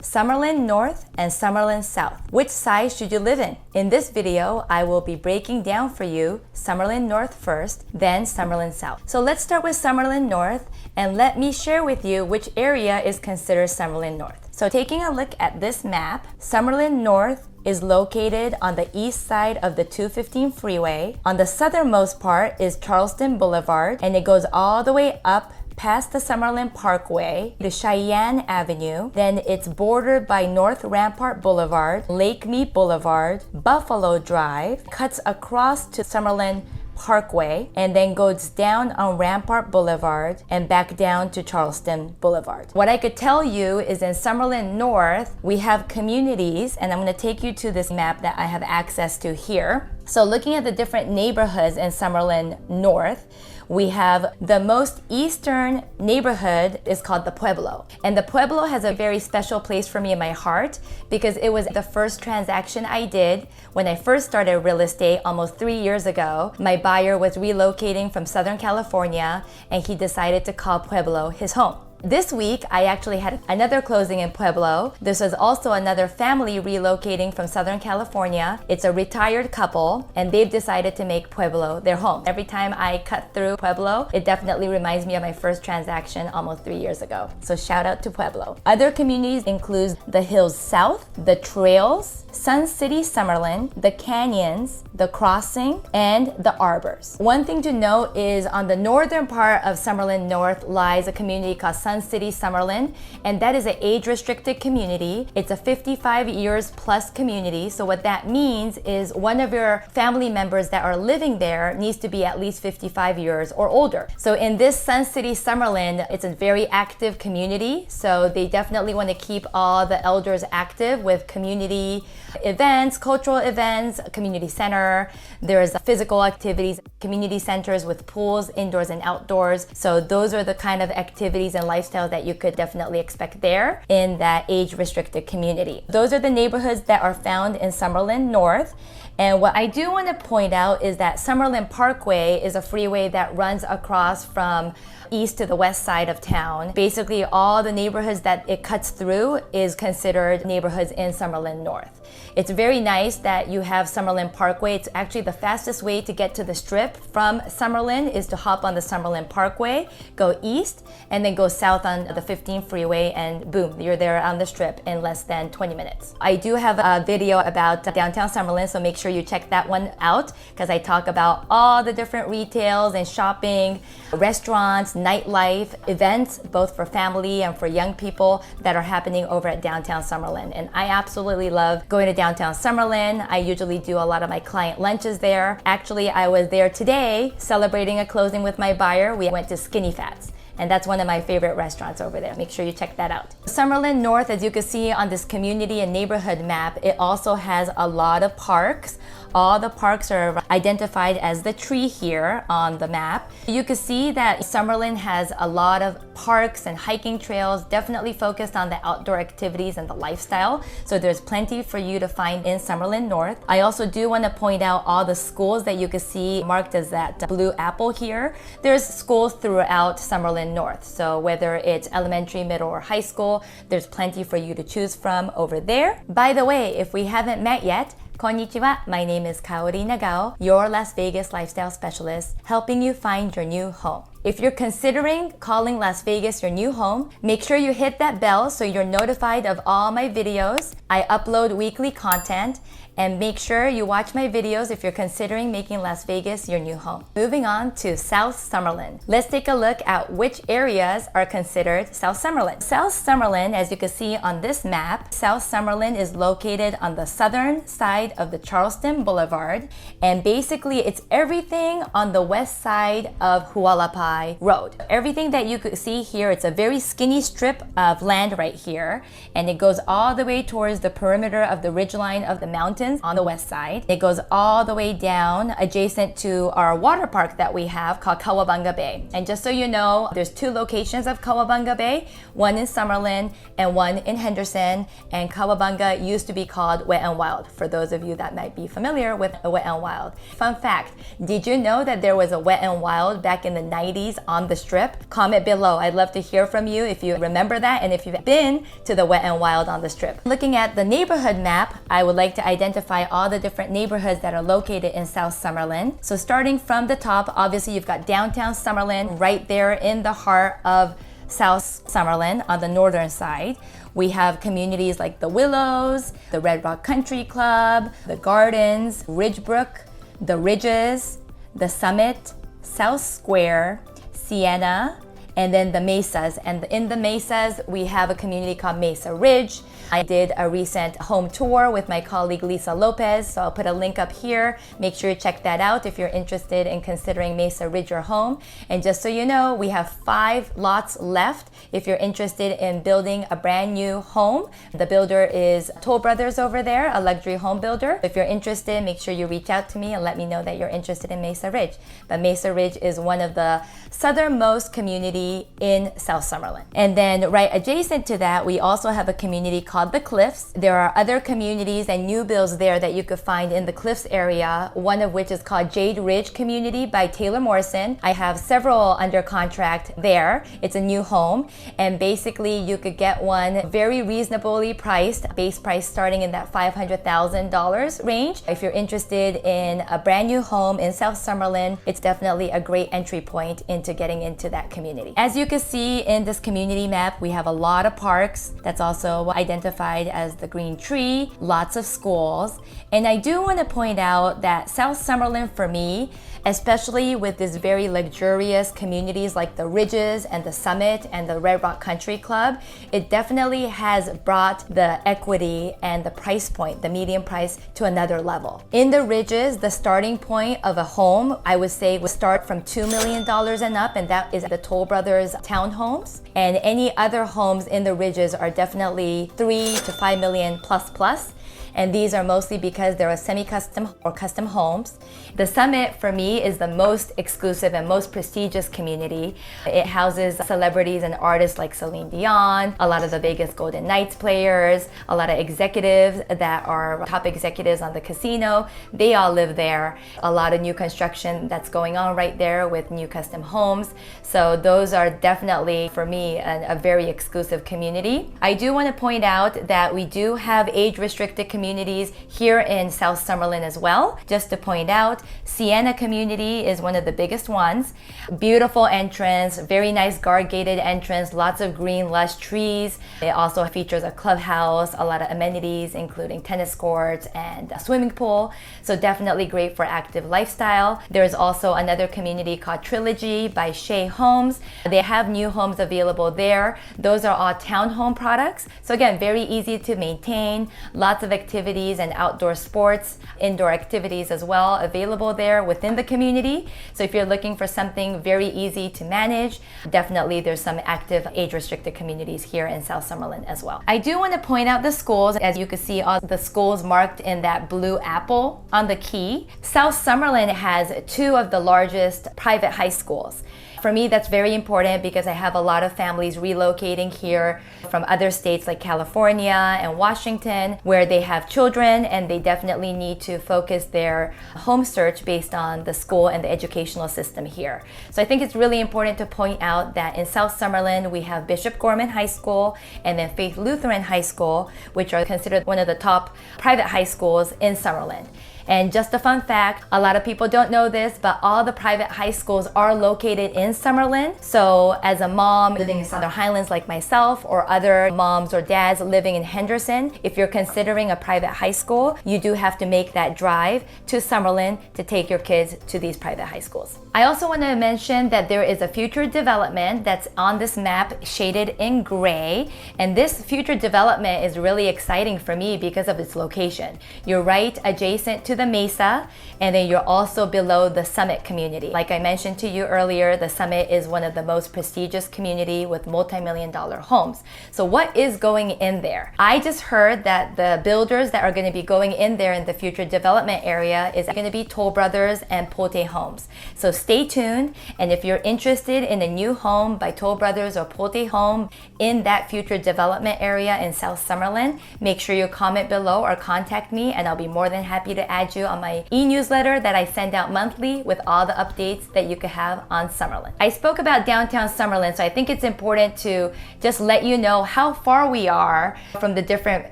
Summerlin North and Summerlin South. Which side should you live in? In this video, I will be breaking down for you Summerlin North first, then Summerlin South. So let's start with Summerlin North, and let me share with you which area is considered Summerlin North. So taking a look at this map, Summerlin North is located on the east side of the 215 freeway. On the southernmost part is Charleston Boulevard, and it goes all the way up past the Summerlin Parkway to Cheyenne Avenue. Then it's bordered by North Rampart Boulevard, Lake Mead Boulevard, Buffalo Drive, cuts across to Summerlin Parkway, and then goes down on Rampart Boulevard and back down to Charleston Boulevard. What I could tell you is in Summerlin North, we have communities, and I'm going to take you to this map that I have access to here. So looking at the different neighborhoods in Summerlin North, we have the most eastern neighborhood is called the Pueblo. And the Pueblo has a very special place for me in my heart because it was the first transaction I did when I first started real estate almost 3 years ago. My buyer was relocating from Southern California, and he decided to call Pueblo his home. This week, I actually had another closing in Pueblo. This was also another family relocating from Southern California. It's a retired couple, and they've decided to make Pueblo their home. Every time I cut through Pueblo, it definitely reminds me of my first transaction almost 3 years ago. So shout out to Pueblo. Other communities include the Hills South, the Trails, Sun City Summerlin, the Canyons, the Crossing, and the Arbors. One thing to note is on the northern part of Summerlin North lies a community called Sun City Summerlin, and that is an age-restricted community. It's a 55 years plus community. So what that means is one of your family members that are living there needs to be at least 55 years or older. So in this Sun City Summerlin, it's a very active community. So they definitely want to keep all the elders active with community events, cultural events, a community center. There's physical activities, community centers with pools, indoors and outdoors. So those are the kind of activities and lifestyle that you could definitely expect there in that age-restricted community. Those are the neighborhoods that are found in Summerlin North. And what I do want to point out is that Summerlin Parkway is a freeway that runs across from east to the west side of town. Basically, all the neighborhoods that it cuts through is considered neighborhoods in Summerlin North. It's very nice that you have Summerlin Parkway. It's actually the fastest way to get to the strip from Summerlin is to hop on the Summerlin Parkway, go east, and then go south on the 15 freeway, and boom, you're there on the strip in less than 20 minutes. I do have a video about downtown Summerlin, so make sure you check that one out because I talk about all the different retails and shopping, restaurants, nightlife, events, both for family and for young people that are happening over at downtown Summerlin. And I absolutely love going to downtown Summerlin. I usually do a lot of my client lunches there. Actually, I was there today celebrating a closing with my buyer. We went to Skinny Fats, and that's one of my favorite restaurants over there. Make sure you check that out. Summerlin North, as you can see on this community and neighborhood map, it also has a lot of parks. All the parks are identified as the tree here on the map. You can see that Summerlin has a lot of parks and hiking trails, definitely focused on the outdoor activities and the lifestyle. So there's plenty for you to find in Summerlin North. I also do want to point out all the schools that you can see marked as that blue apple here. There's schools throughout Summerlin North. So whether it's elementary, middle, or high school, there's plenty for you to choose from over there. By the way, if we haven't met yet, Konnichiwa, my name is Kaori Nagao, your Las Vegas lifestyle specialist, helping you find your new home. If you're considering calling Las Vegas your new home, make sure you hit that bell so you're notified of all my videos. I upload weekly content, and make sure you watch my videos if you're considering making Las Vegas your new home. Moving on to South Summerlin. Let's take a look at which areas are considered South Summerlin. South Summerlin, as you can see on this map, South Summerlin is located on the southern side of the Charleston Boulevard, and basically it's everything on the west side of Hualapai Road. Everything that you could see here, it's a very skinny strip of land right here, and it goes all the way towards the perimeter of the ridgeline of the mountains on the west side. It goes all the way down adjacent to our water park that we have called Kawabanga Bay. And just so you know, there's two locations of Kawabanga Bay, one in Summerlin and one in Henderson, and Kawabanga used to be called Wet and Wild, for those of you that might be familiar with Wet and Wild. Fun fact, did you know that there was a Wet and Wild back in the 90s communities on the Strip? Comment below. I'd love to hear from you if you remember that and if you've been to the Wet and Wild on the Strip. Looking at the neighborhood map, I would like to identify all the different neighborhoods that are located in South Summerlin. So starting from the top, obviously you've got downtown Summerlin right there in the heart of South Summerlin on the northern side. We have communities like the Willows, the Red Rock Country Club, the Gardens, Ridgebrook, the Ridges, the Summit, South Square, Sienna, and then the Mesas. And in the Mesas, we have a community called Mesa Ridge. I did a recent home tour with my colleague Lisa Lopez, so I'll put a link up here. Make sure you check that out if you're interested in considering Mesa Ridge your home. And just so you know, we have 5 lots left if you're interested in building a brand new home. The builder is Toll Brothers over there, a luxury home builder. If you're interested, make sure you reach out to me and let me know that you're interested in Mesa Ridge. But Mesa Ridge is one of the southernmost community in South Summerlin. And then right adjacent to that, we also have a community called the Cliffs. There are other communities and new builds there that you could find in the Cliffs area, one of which is called Jade Ridge Community by Taylor Morrison. I have several under contract there. It's a new home, and basically you could get one very reasonably priced, base price starting in that $500,000 range. If you're interested in a brand new home in South Summerlin, it's definitely a great entry point into getting into that community. As you can see in this community map, we have a lot of parks. That's also identified as the Green Tree, lots of schools. And I do want to point out that South Summerlin for me, especially with these very luxurious communities like the Ridges and the Summit and the Red Rock Country Club, it definitely has brought the equity and the price point, the median price, to another level. In the Ridges, the starting point of a home, I would say, would start from $2 million and up, and that is the Toll Brothers townhomes. And any other homes in the Ridges are definitely 3 to 5 million plus. And these are mostly because they're semi-custom or custom homes. The Summit for me is the most exclusive and most prestigious community. It houses celebrities and artists like Celine Dion, a lot of the Vegas Golden Knights players, a lot of executives that are top executives on the casino. They all live there. A lot of new construction that's going on right there with new custom homes. So those are definitely, for me, a very exclusive community. I do want to point out that we do have age-restricted communities here in South Summerlin as well. Just to point out, Sienna community is one of the biggest ones. Beautiful entrance, very nice guard-gated entrance, lots of green, lush trees. It also features a clubhouse, a lot of amenities, including tennis courts and a swimming pool. So definitely great for active lifestyle. There's also another community called Trilogy by Shea Homes. They have new homes available there. Those are all townhome products. So again, very easy to maintain, lots of activities and outdoor sports, indoor activities as well available there within the community. So if you're looking for something very easy to manage, definitely there's some active age-restricted communities here in South Summerlin as well. I do want to point out the schools. As you can see, all the schools marked in that blue apple on the key. South Summerlin has 2 of the largest private high schools. For me, that's very important because I have a lot of families relocating here from other states like California and Washington, where they have children and they definitely need to focus their home search based on the school and the educational system here. So I think it's really important to point out that in South Summerlin, we have Bishop Gorman High School and then Faith Lutheran High School, which are considered one of the top private high schools in Summerlin. And just a fun fact, a lot of people don't know this, but all the private high schools are located in Summerlin. So as a mom living in Southern Highlands like myself, or other moms or dads living in Henderson, if you're considering a private high school, you do have to make that drive to Summerlin to take your kids to these private high schools. I also want to mention that there is a future development that's on this map shaded in gray. And this future development is really exciting for me because of its location. You're right adjacent to the Mesa, and then you're also below the Summit community. Like I mentioned to you earlier, the Summit is one of the most prestigious community with multi-million-dollar homes. So what is going in there? I just heard that the builders that are going to be going in there in the future development area is going to be Toll Brothers and Pote Homes. So stay tuned, and if you're interested in a new home by Toll Brothers or Pote Home in that future development area in South Summerlin, make sure you comment below or contact me, and I'll be more than happy to add add you on my e-newsletter that I send out monthly with all the updates that you could have on Summerlin. I spoke about downtown Summerlin, so I think it's important to just let you know how far we are from the different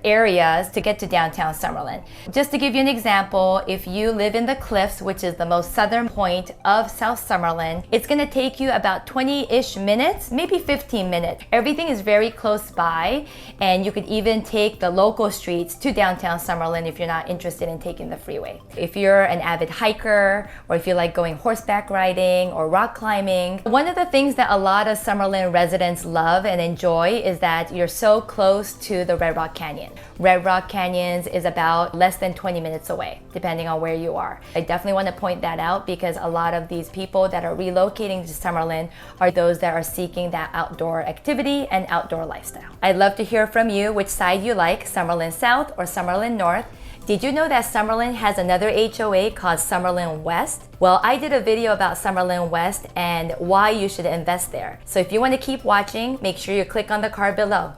areas to get to downtown Summerlin. Just to give you an example, if you live in the Cliffs, which is the most southern point of South Summerlin, it's going to take you about 20-ish minutes, maybe 15 minutes. Everything is very close by, and you could even take the local streets to downtown Summerlin if you're not interested in taking the freeway. If you're an avid hiker, or if you like going horseback riding or rock climbing, one of the things that a lot of Summerlin residents love and enjoy is that you're so close to the Red Rock Canyon. Red Rock Canyons is about less than 20 minutes away, depending on where you are. I definitely want to point that out because a lot of these people that are relocating to Summerlin are those that are seeking that outdoor activity and outdoor lifestyle. I'd love to hear from you which side you like, Summerlin South or Summerlin North. Did you know that Summerlin has another HOA called Summerlin West? Well, I did a video about Summerlin West and why you should invest there. So if you want to keep watching, make sure you click on the card below.